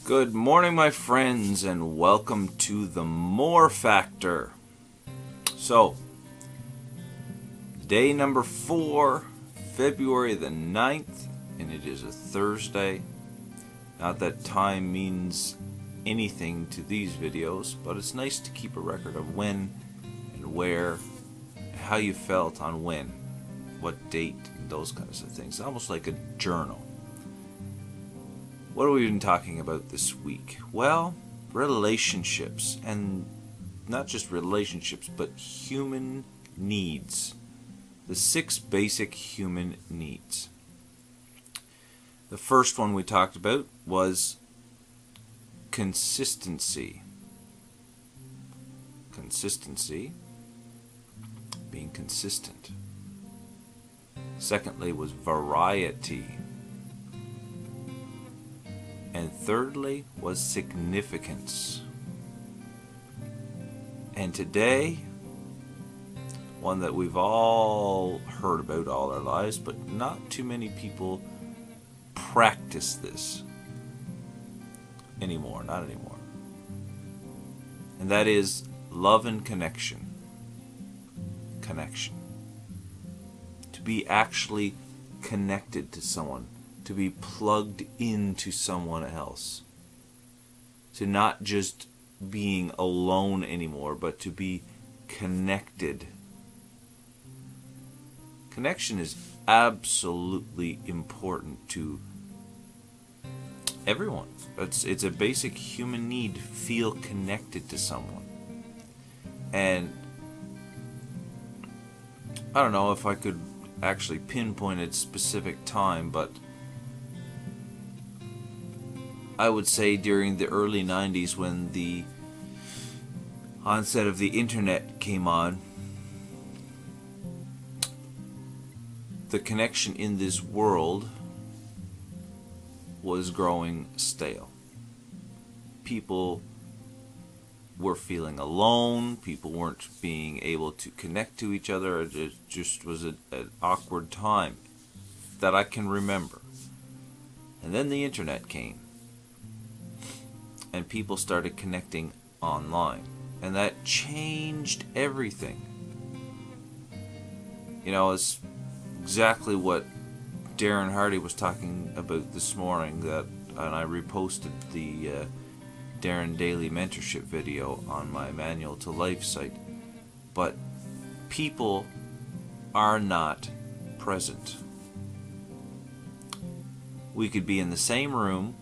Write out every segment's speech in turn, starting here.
Good morning, my friends, and welcome to the More Factor. So, day number 4, February the 9th, and it is a Thursday. Not that time means anything to these videos, but it's nice to keep a record of when and where, how you felt on when, what date, and those kinds of things. Almost like a journal. What have we been talking about this week? Well, relationships, and not just relationships, but human needs. The 6 basic human needs. The first one we talked about was consistency. Consistency, being consistent. Secondly was variety. And thirdly was significance. And today, one that we've all heard about all our lives, but not too many people practice this anymore, not anymore. And that is love and connection. Connection. To be actually connected to someone. To be plugged into someone else. To not just being alone anymore, but to be connected. Connection is absolutely important to everyone. It's a basic human need to feel connected to someone. And I don't know if I could actually pinpoint a specific time, but I would say during the early 90s when the onset of the internet came on, the connection in this world was growing stale. People were feeling alone, people weren't being able to connect to each other, it just was an awkward time that I can remember. And then the internet came. And people started connecting online. And that changed everything. You know, it's exactly what Darren Hardy was talking about this morning, and I reposted the Darren Daily Mentorship video on my Manual to Life site. But people are not present. We could be in the same room,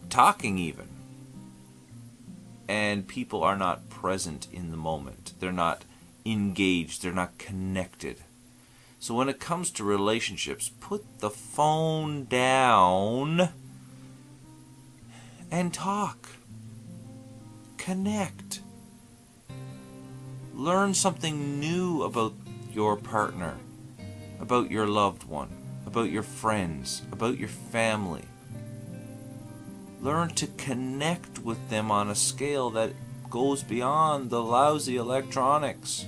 talking even, and people are not present in the moment. They're not engaged. They're not connected. So when it comes to relationships, put the phone down and talk. Connect. Learn something new about your partner, about your loved one, about your friends, about your family. Learn to connect with them on a scale that goes beyond the lousy electronics.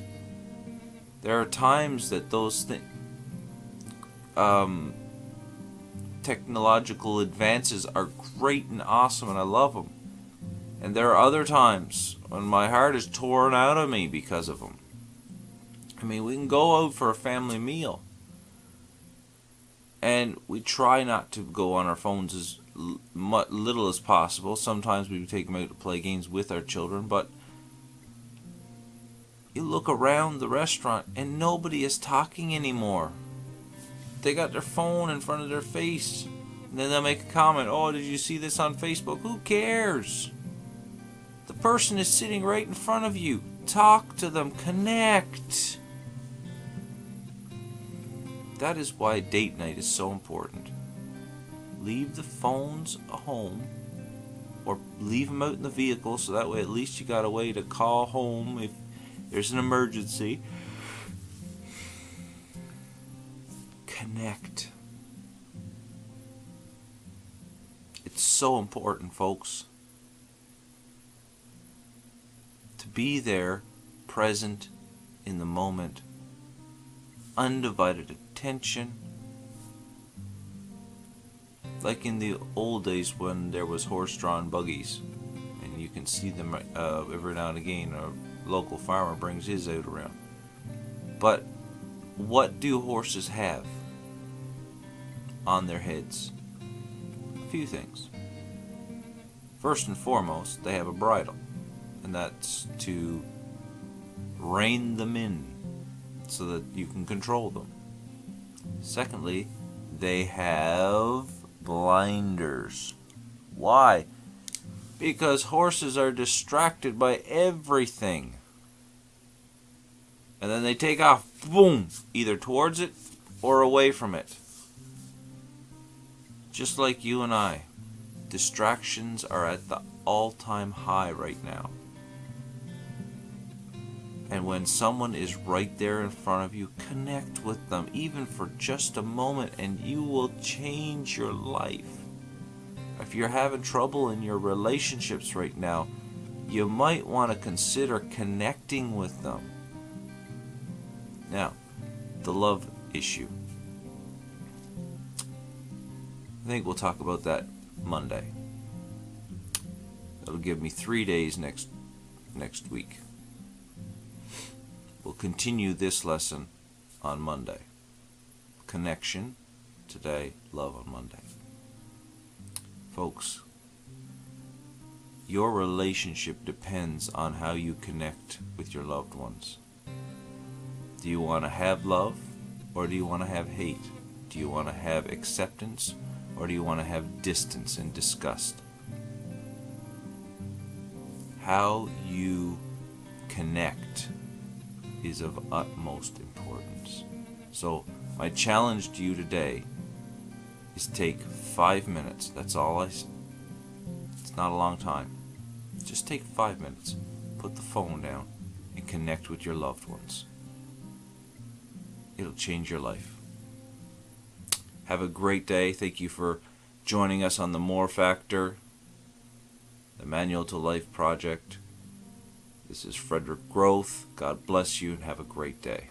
There are times that those technological advances are great and awesome, and I love them. And there are other times when my heart is torn out of me because of them. I mean, we can go out for a family meal, and we try not to go on our phones as little as possible. Sometimes we take them out to play games with our children, but you look around the restaurant and nobody is talking anymore. They got their phone in front of their face, and then they'll make a comment, "Oh, did you see this on Facebook?" Who cares? The person is sitting right in front of you. Talk to them, connect. That is why date night is so important. Leave the phones at home, or leave them out in the vehicle, so that way at least you got a way to call home if there's an emergency. Connect. It's so important, folks. To be there, present in the moment, undivided attention, like in the old days when there was horse-drawn buggies, and you can see them every now and again. A local farmer brings his out around. But what do horses have on their heads? A few things. First and foremost, they have a bridle, and that's to rein them in so that you can control them. Secondly, they have blinders. Why? Because horses are distracted by everything. And then they take off, boom, either towards it or away from it. Just like you and I, distractions are at the all-time high right now. And when someone is right there in front of you, connect with them, even for just a moment, and you will change your life. If you're having trouble in your relationships right now, you might want to consider connecting with them. Now, the love issue. I think we'll talk about that Monday. That'll give me 3 days next week. We'll continue this lesson on Monday. Connection today, love on Monday. Folks, your relationship depends on how you connect with your loved ones. Do you want to have love, or do you want to have hate? Do you want to have acceptance, or do you want to have distance and disgust? How you connect is of utmost importance. So my challenge to you today is take 5 minutes. That's all it's not a long time. Just take 5 minutes. Put the phone down and connect with your loved ones. It'll change your life. Have a great day. Thank you for joining us on the More Factor, the Manual to Life project. This is Frederick Groth. God bless you and have a great day.